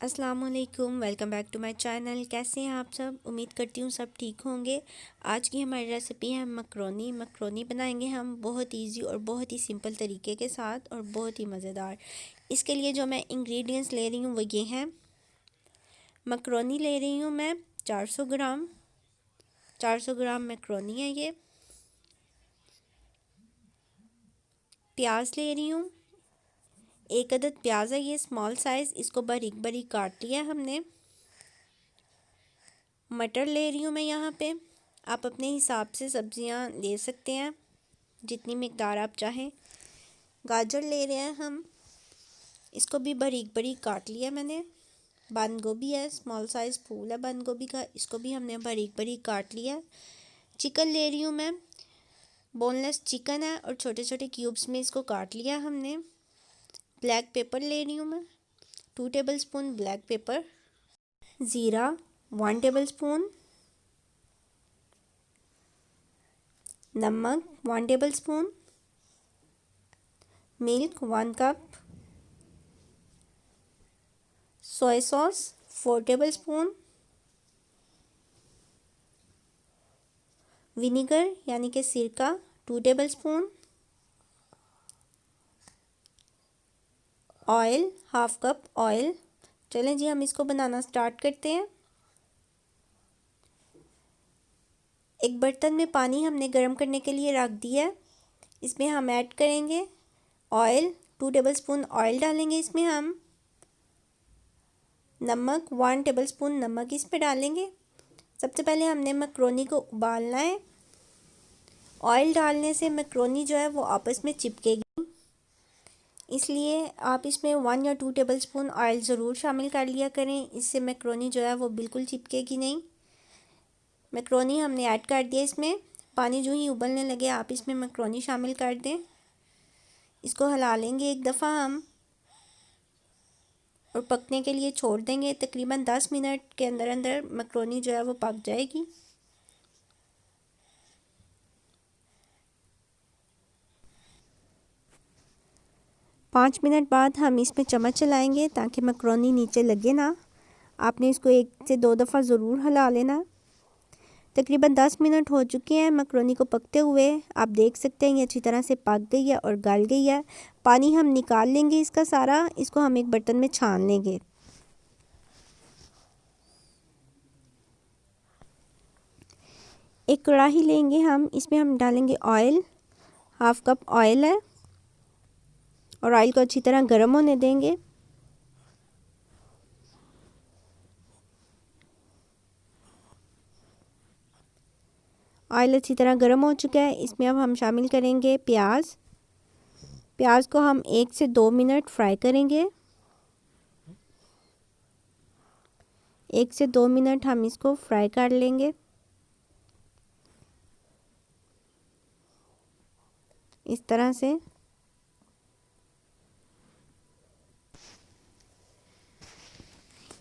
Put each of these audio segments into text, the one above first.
अस्सलाम वालेकुम, welcome back to my channel. कैसे हैं आप सब? उम्मीद करती हूँ सब ठीक होंगे। आज की हमारी रेसिपी है मकरोनी बनाएंगे हम बहुत इजी और बहुत ही सिंपल तरीके के साथ और बहुत ही मज़ेदार। इसके लिए जो मैं इंग्रेडिएंट्स ले रही हूँ वो ये हैं। मकरोनी ले रही हूँ मैं 400 ग्राम मकरोनी है ये। प्याज ले रही हूँ, 1 अदद प्याज है ये स्मॉल साइज़, इसको बारीक बारीक काट लिया हमने। मटर ले रही हूँ मैं यहाँ पे, आप अपने हिसाब से सब्जियाँ ले सकते हैं जितनी मिकदार आप चाहें। गाजर ले रहे हैं हम, इसको भी बारीक बारीक काट लिया मैंने। बंद गोभी है, स्मॉल साइज़ फूल है बंद गोभी का, इसको भी हमने बारीक बारीक काट लिया। चिकन ले रही हूँ मैं, बोनलेस चिकन है और छोटे छोटे क्यूब्स में इसको काट लिया हमने। ब्लैक पेपर ले रही हूँ मैं, 2 टेबलस्पून ब्लैक पेपर। ज़ीरा 1 टेबलस्पून। नमक 1 tablespoon. Milk 1 cup. Soya sauce 4 tablespoon. Vinegar यानी कि सिरका 2 टेबलस्पून। Oil 1/2 cup oil. चलें जी, हम इसको बनाना स्टार्ट करते हैं। एक बर्तन में पानी हमने गर्म करने के लिए रख दिया है, इसमें हम ऐड करेंगे ऑयल। 2 टेबलस्पून ऑयल डालेंगे इसमें हम। नमक 1 टेबलस्पून नमक इस पे डालेंगे। सबसे पहले हमने मकरोनी को उबालना है। ऑयल डालने से मकरोनी जो है वो आपस में चिपकेगी, इसलिए आप इसमें 1 या 2 टेबलस्पून ऑयल ज़रूर शामिल कर लिया करें, इससे मकरोनी जो है वो बिल्कुल चिपकेगी नहीं। मकरोनी हमने ऐड कर दिया इसमें। पानी जो ही उबलने लगे आप इसमें मकरोनी शामिल कर दें। इसको हिला लेंगे एक दफ़ा हम और पकने के लिए छोड़ देंगे। तकरीबन 10 मिनट के अंदर अंदर मकरोनी जो है वो पक जाएगी। पाँच मिनट बाद हम इसमें चम्मच चलाएंगे ताकि मकरोनी नीचे लगे ना। आपने इसको 1 से 2 दफ़ा ज़रूर हिला लेना। तकरीबन 10 मिनट हो चुके हैं मकरोनी को पकते हुए। आप देख सकते हैं ये अच्छी तरह से पक गई है और गल गई है। पानी हम निकाल लेंगे इसका सारा, इसको हम एक बर्तन में छान लेंगे। एक कढ़ाई लेंगे हम, इसमें हम डालेंगे ऑयल। 1/2 कप ऑयल है और ऑयल को अच्छी तरह गर्म होने देंगे। ऑयल अच्छी तरह गर्म हो चुका है, इसमें अब हम शामिल करेंगे प्याज। प्याज को हम 1 से 2 मिनट फ्राई करेंगे। 1 से 2 मिनट हम इसको फ्राई कर लेंगे इस तरह से।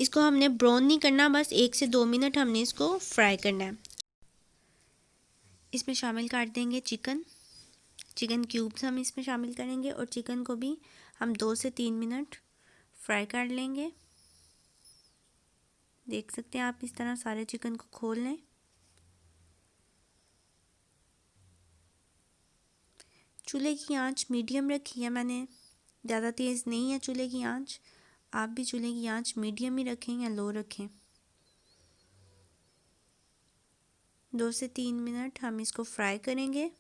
इसको हमने ब्राउन नहीं करना, बस 1 से 2 मिनट हमने इसको फ्राई करना है। इसमें शामिल कर देंगे चिकन क्यूब्स हम इसमें शामिल करेंगे और चिकन को भी हम 2 से 3 मिनट फ्राई कर लेंगे। देख सकते हैं आप इस तरह सारे चिकन को खोल लें। चूल्हे की आंच मीडियम रखी है मैंने, ज़्यादा तेज़ नहीं है चूल्हे की आंच। आप भी चूल्हे की आंच मीडियम ही रखें या लो रखें। 2 से 3 मिनट हम इसको फ्राई करेंगे।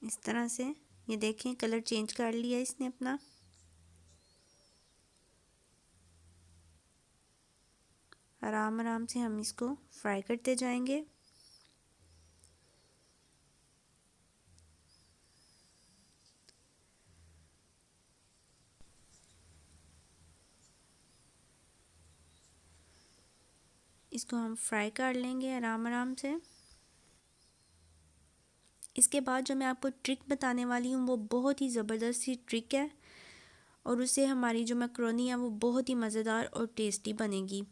इस तरह से ये देखें कलर चेंज कर लिया इसने अपना। आराम आराम से हम इसको फ्राई करते जाएंगे। इसको हम फ्राई कर लेंगे आराम आराम से। इसके बाद जो मैं आपको ट्रिक बताने वाली हूँ वो बहुत ही ज़बरदस्त सी ट्रिक है और उससे हमारी जो मैक्रोनी है वो बहुत ही मज़ेदार और टेस्टी बनेगी।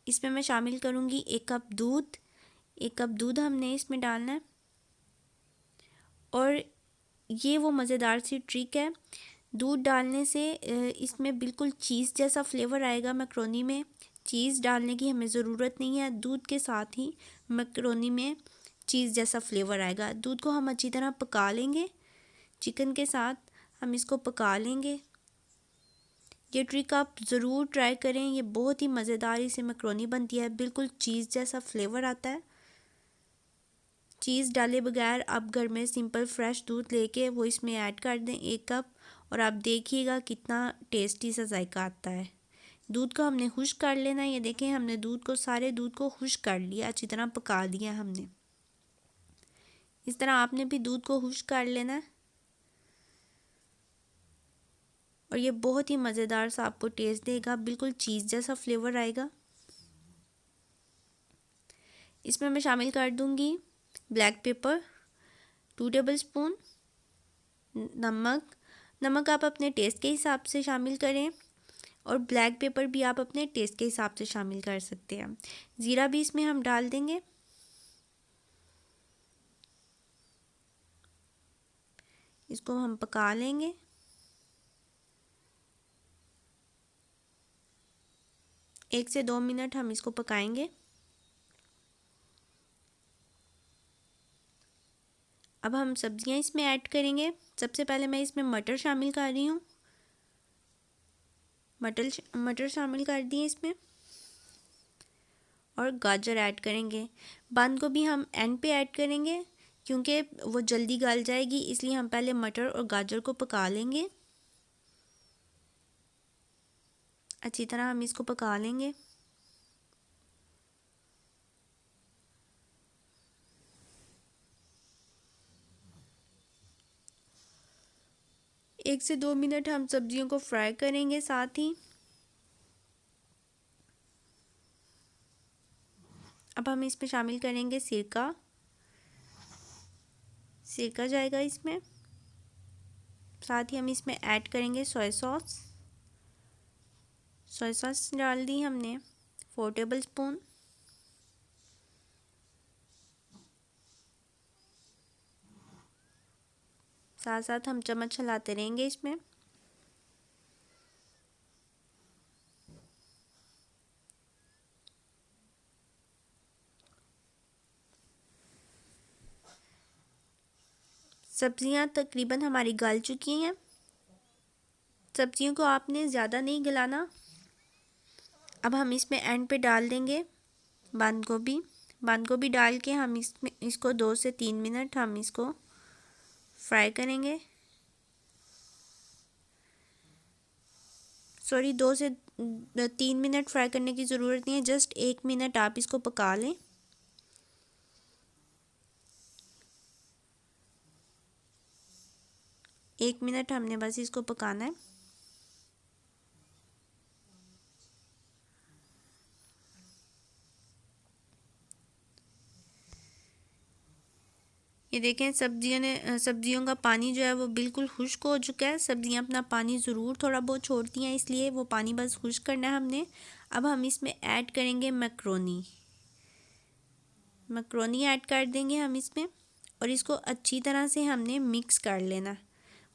इसमें मैं शामिल करूँगी 1 कप दूध, 1 कप दूध हमने इसमें डालना है। और ये वो मज़ेदार सी ट्रिक है, दूध डालने से इसमें बिल्कुल चीज़ जैसा फ्लेवर आएगा। मैक्रोनी में चीज़ डालने की हमें ज़रूरत नहीं है, दूध के साथ ही मैक्रोनी में चीज़ जैसा फ्लेवर आएगा। दूध को हम अच्छी तरह पका लेंगे, चिकन के साथ हम इसको पका लेंगे। ये ट्रिक आप ज़रूर ट्राई करें, ये बहुत ही मज़ेदार इससे मैक्रोनी बनती है, बिल्कुल चीज़ जैसा फ्लेवर आता है। चीज़ डाले बगैर आप घर में सिंपल फ्रेश दूध लेके वो इसमें ऐड कर दें 1 कप, और आप देखिएगा कितना टेस्टी सा जायका आता है। दूध को हमने खुश्क कर लेना है। ये देखें, हमने सारे दूध को खुश्क कर लिया, अच्छी तरह पका दिया हमने। इस तरह आपने भी दूध को खुश्क कर लेना है, और ये बहुत ही मज़ेदार सा आपको टेस्ट देगा, बिल्कुल चीज़ जैसा फ्लेवर आएगा। इसमें मैं शामिल कर दूंगी ब्लैक पेपर 2 टेबलस्पून, नमक आप अपने टेस्ट के हिसाब से शामिल करें, और ब्लैक पेपर भी आप अपने टेस्ट के हिसाब से शामिल कर सकते हैं। ज़ीरा भी इसमें हम डाल देंगे। इसको हम पका लेंगे। एक से 2 मिनट हम इसको पकाएंगे। अब हम सब्जियां इसमें ऐड करेंगे। सबसे पहले मैं इसमें मटर शामिल कर रही हूँ। मटर शामिल कर दिए इसमें, और गाजर ऐड करेंगे। बंद गोभी हम एंड पे ऐड करेंगे क्योंकि वो जल्दी गल जाएगी, इसलिए हम पहले मटर और गाजर को पका लेंगे। अच्छी तरह हम इसको पका लेंगे। एक से 2 मिनट हम सब्जियों को फ्राई करेंगे। साथ ही अब हम इसमें शामिल करेंगे सिरका जाएगा इसमें। साथ ही हम इसमें ऐड करेंगे सोया सॉस डाल दी हमने 4 टेबलस्पून। साथ साथ हम चम्मच चलाते रहेंगे इसमें। सब्जियां तकरीबन हमारी गल चुकी हैं। सब्जियों को आपने ज़्यादा नहीं गलाना। अब हम इसमें एंड पे डाल देंगे बंद गोभी डाल के हम इसको 2 से 3 मिनट हम इसको फ्राई करेंगे। सॉरी, 2 से 3 मिनट फ्राई करने की ज़रूरत नहीं है, जस्ट 1 मिनट आप इसको पका लें। एक मिनट हमने बस इसको पकाना है। ये देखें, सब्जियों का पानी जो है वो बिल्कुल खुश्क हो चुका है। सब्जियां अपना पानी ज़रूर थोड़ा बहुत छोड़ती हैं, इसलिए वो पानी बस खुश्क करना है हमने। अब हम इसमें ऐड करेंगे मैक्रोनी ऐड कर देंगे हम इसमें, और इसको अच्छी तरह से हमने मिक्स कर लेना।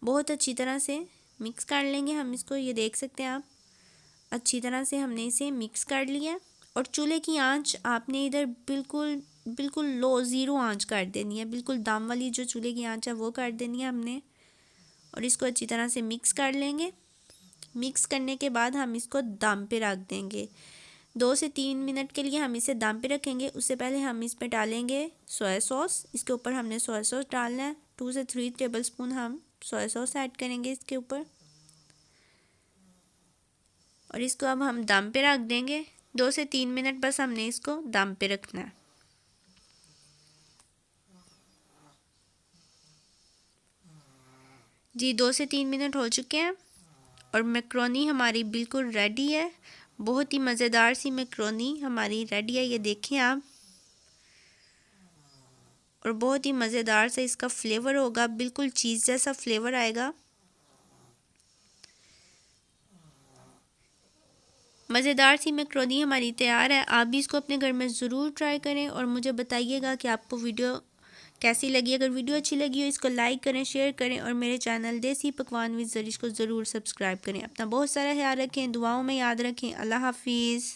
बहुत अच्छी तरह से मिक्स कर लेंगे हम इसको। ये देख सकते हैं आप, अच्छी तरह से हमने इसे मिक्स कर लिया। और चूल्हे की आंच आपने इधर बिल्कुल लो 0 आंच कर देनी है। बिल्कुल दम वाली जो चूल्हे की आंच है वो कर देनी है हमने, और इसको अच्छी तरह से मिक्स कर लेंगे। मिक्स करने के बाद हम इसको दम पे रख देंगे। 2 से 3 मिनट के लिए हम इसे दम पे रखेंगे। उससे पहले हम इसमें डालेंगे सोया सॉस। इसके ऊपर हमने सोया सॉस डालना है। 2 से 3 टेबलस्पून हम सोया सॉस ऐड करेंगे इसके ऊपर, और इसको अब हम दम पे रख देंगे। 2 से 3 मिनट बस हमने इसको दम पे रखना है। जी, 2 से 3 मिनट हो चुके हैं, और मैक्रोनी हमारी बिल्कुल रेडी है। बहुत ही मज़ेदार सी मैक्रोनी हमारी रेडी है, ये देखें आप। और बहुत ही मज़ेदार सा इसका फ्लेवर होगा, बिल्कुल चीज़ जैसा फ्लेवर आएगा। मज़ेदार सी मैक्रोनी हमारी तैयार है। आप भी इसको अपने घर में ज़रूर ट्राई करें और मुझे बताइएगा कि आपको वीडियो कैसी लगी। अगर वीडियो अच्छी लगी हो इसको लाइक करें, शेयर करें और मेरे चैनल देसी पकवान विद ज़रीश को ज़रूर सब्सक्राइब करें। अपना बहुत सारा ख्याल रखें, दुआओं में याद रखें। अल्लाह हाफिज़।